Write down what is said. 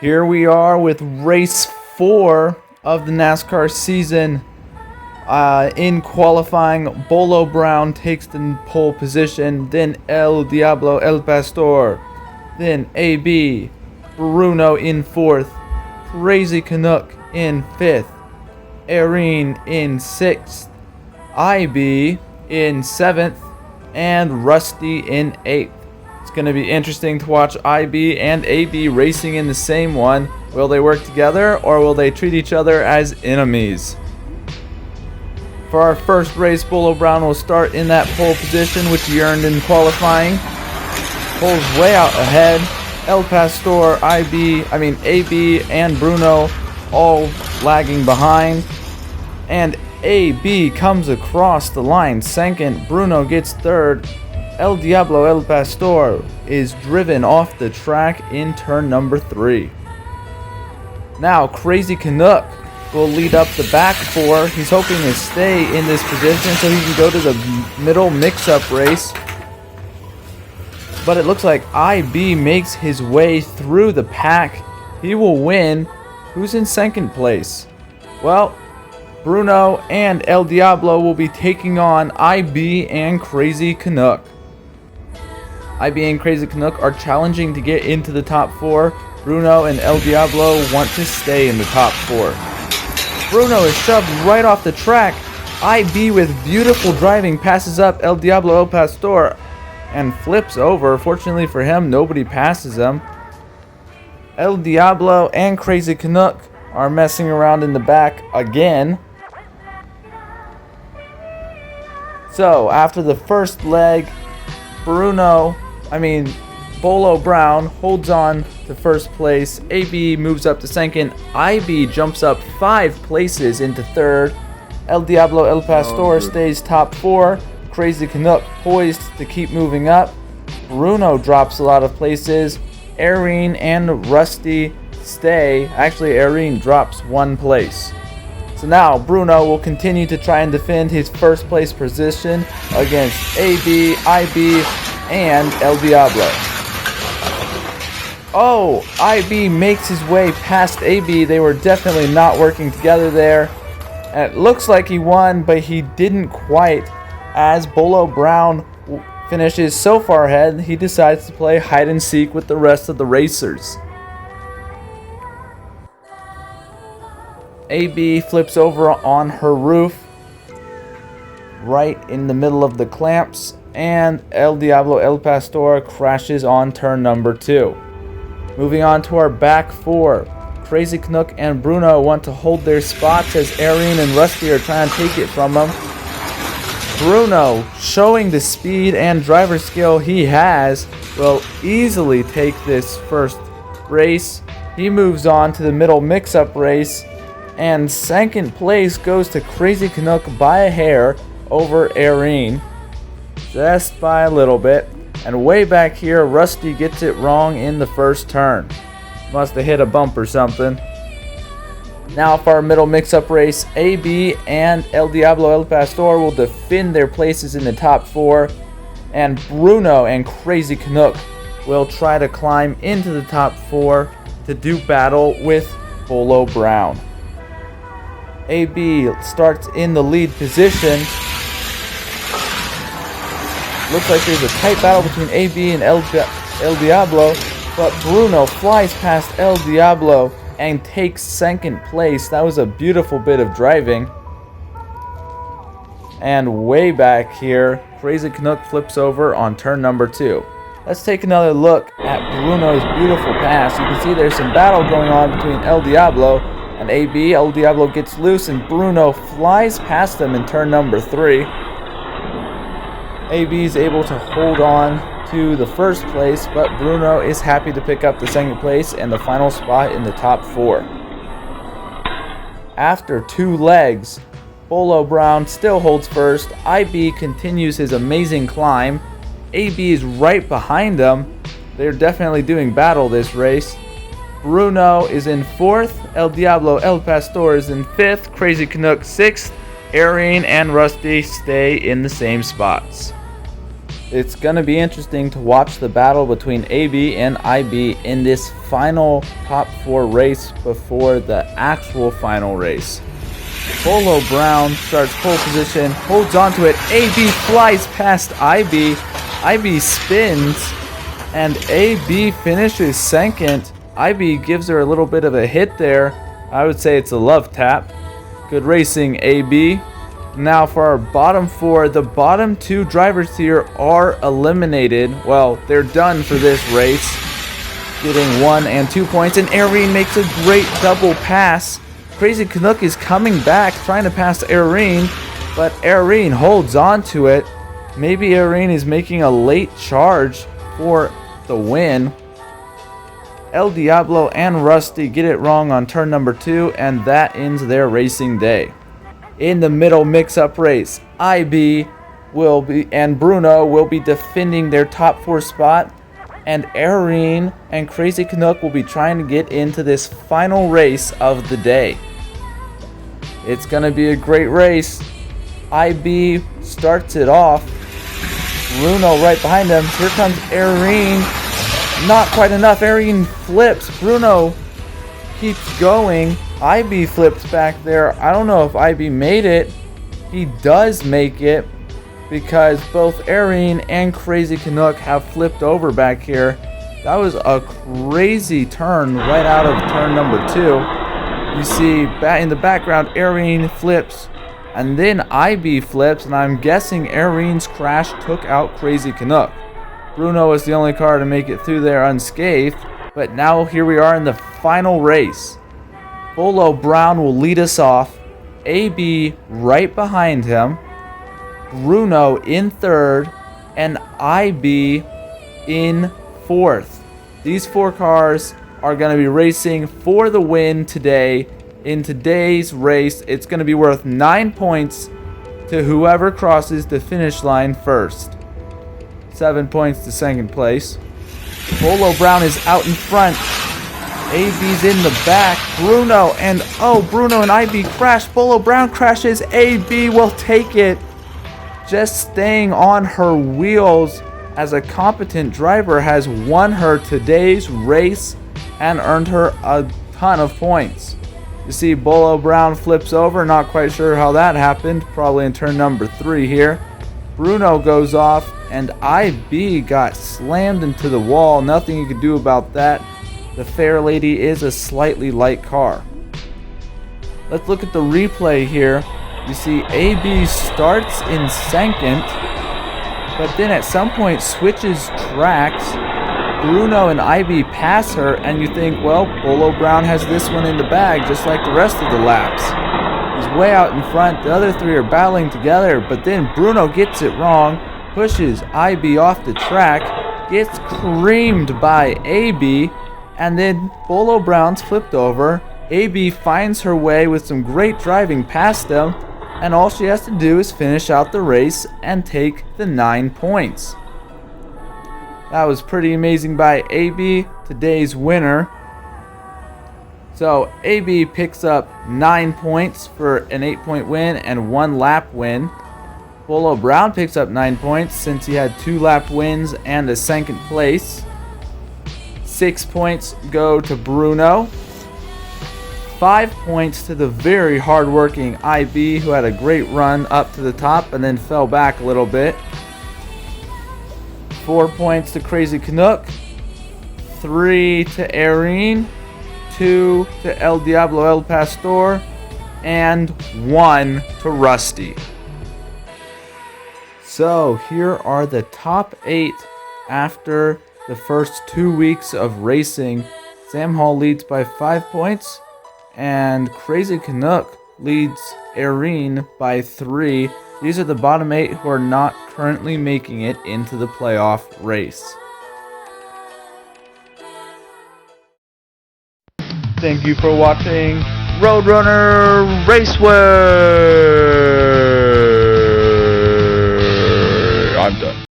Here we are with race 4 of the NASCAR season. In qualifying, Bolo Brown takes the pole position, then El Diablo El Pastor, then AB, Bruno in 4th, Crazy Canuck in 5th, Erin in 6th, IB in 7th, and Rusty in 8th. It's going to be interesting to watch IB and AB racing in the same one. Will they work together or will they treat each other as enemies? For our first race, Bolo Brown will start in that pole position, which he earned in qualifying. Pulls way out ahead. El Pastor, AB and Bruno all lagging behind. And AB comes across the line second. Bruno gets third. El Diablo El Pastor is driven off the track in turn number 3. Now Crazy Canuck will lead up the back 4. He's hoping to stay in this position so he can go to the middle mix-up race. But it looks like IB makes his way through the pack. He will win. Who's in second place? Well, Bruno and El Diablo will be taking on IB and Crazy Canuck. IB and Crazy Canuck are challenging to get into the top 4. Bruno and El Diablo want to stay in the top 4. Bruno is shoved right off the track. IB with beautiful driving passes up El Diablo El Pastor and flips over. Fortunately for him, nobody passes him. El Diablo and Crazy Canuck are messing around in the back again. So after the first leg, Bolo Brown holds on to first place. AB moves up to second. IB jumps up 5 places into third. El Diablo El Pastor stays top 4. Crazy Canuck poised to keep moving up. Bruno drops a lot of places. Erin and Rusty stay. Actually, Erin drops 1 place. So now Bruno will continue to try and defend his first place position against AB, IB, and El Diablo. Oh, IB makes his way past AB. They were definitely not working together there. And it looks like he won, but he didn't quite. As Bolo Brown finishes so far ahead, he decides to play hide and seek with the rest of the racers. AB flips over on her roof, right in the middle of the clamps, and El Diablo El Pastor crashes on turn number 2. Moving on to our back 4. Crazy Canuck and Bruno want to hold their spots as Erin and Rusty are trying to take it from them. Bruno, showing the speed and driver skill he has, will easily take this first race. He moves on to the middle mix-up race, and second place goes to Crazy Canuck by a hair over Erin. Just by a little bit. And way back here, Rusty gets it wrong in the first turn. Must have hit a bump or something. Now for our middle mix-up race, AB and El Diablo El Pastor will defend their places in the top 4. And Bruno and Crazy Canuck will try to climb into the top 4 to do battle with Bolo Brown. AB starts in the lead position. Looks like there's a tight battle between AB and El Diablo, but Bruno flies past El Diablo and takes second place. That was a beautiful bit of driving. And way back here, Crazy Canuck flips over on turn number 2. Let's take another look at Bruno's beautiful pass. You can see there's some battle going on between El Diablo and AB. El Diablo gets loose and Bruno flies past them in turn number 3. AB is able to hold on to the first place, but Bruno is happy to pick up the second place and the final spot in the top 4. After 2 legs, Bolo Brown still holds first. IB continues his amazing climb. AB is right behind him. They're definitely doing battle this race. Bruno is in 4th. El Diablo El Pastor is in 5th. Crazy Canuck 6th. Erin and Rusty stay in the same spots. It's going to be interesting to watch the battle between AB and IB in this final top 4 race before the actual final race. Bolo Brown starts pole position, holds onto it. AB flies past IB. IB spins, and AB finishes second. IB gives her a little bit of a hit there. I would say it's a love tap. Good racing, AB. Now for our bottom 4, the bottom 2 drivers here are eliminated. Well, they're done for this race, getting 1 and 2 points. And Irene makes a great double pass. Crazy Canuck is coming back, trying to pass Irene, but Irene holds on to it. Maybe Irene is making a late charge for the win. El Diablo and Rusty get it wrong on turn number 2, and that ends their racing day. In the middle mix-up race, IB and Bruno will be defending their top 4 spot, and Irene and Crazy Canuck will be trying to get into this final race of the day. It's going to be a great race. IB starts it off. Bruno right behind him. Here comes Irene. Not quite enough. Irene flips. Bruno keeps going. IB flips back there. I don't know if IB made it. He does make it because both Irene and Crazy Canuck have flipped over back here. That was a crazy turn right out of turn number 2. You see in the background, Irene flips and then IB flips, and I'm guessing Irene's crash took out Crazy Canuck. Bruno is the only car to make it through there unscathed, but now here we are in the final race. Bolo Brown will lead us off, AB right behind him, Bruno in 3rd, and IB in 4th. These 4 cars are going to be racing for the win today. In today's race, it's going to be worth 9 points to whoever crosses the finish line first. 7 points to 2nd place. Bolo Brown is out in front. AB's in the back. Bruno and IB crash. Bolo Brown crashes. AB will take it. Just staying on her wheels as a competent driver has won her today's race and earned her a ton of points. You see Bolo Brown flips over. Not quite sure how that happened. Probably in turn number 3 here. Bruno goes off and IB got slammed into the wall. Nothing you could do about that. The Fair Lady is a slightly light car. Let's look at the replay here. You see AB starts in 2nd, but then at some point switches tracks. Bruno and IB pass her, and you think, well, Bolo Brown has this one in the bag, just like the rest of the laps. He's way out in front. The other 3 are battling together, but then Bruno gets it wrong, pushes IB off the track, gets creamed by AB, and then Bolo Brown's flipped over. AB finds her way with some great driving past them, and all she has to do is finish out the race and take the 9 points. That was pretty amazing by AB, today's winner. So AB picks up 9 points for an 8-point win and 1 lap win. Bolo Brown picks up 9 points since he had 2 lap wins and a 2nd place. 6 points go to Bruno. 5 points to the very hardworking IB, who had a great run up to the top and then fell back a little bit. 4 points to Crazy Canuck. 3 to Irene. 2 to El Diablo El Pastor. And 1 to Rusty. So here are the top 8 after the first 2 weeks of racing. Sam Hall leads by 5 points, and Crazy Canuck leads Irene by 3. These are the bottom 8 who are not currently making it into the playoff race. Thank you for watching RoadRunner Raceway.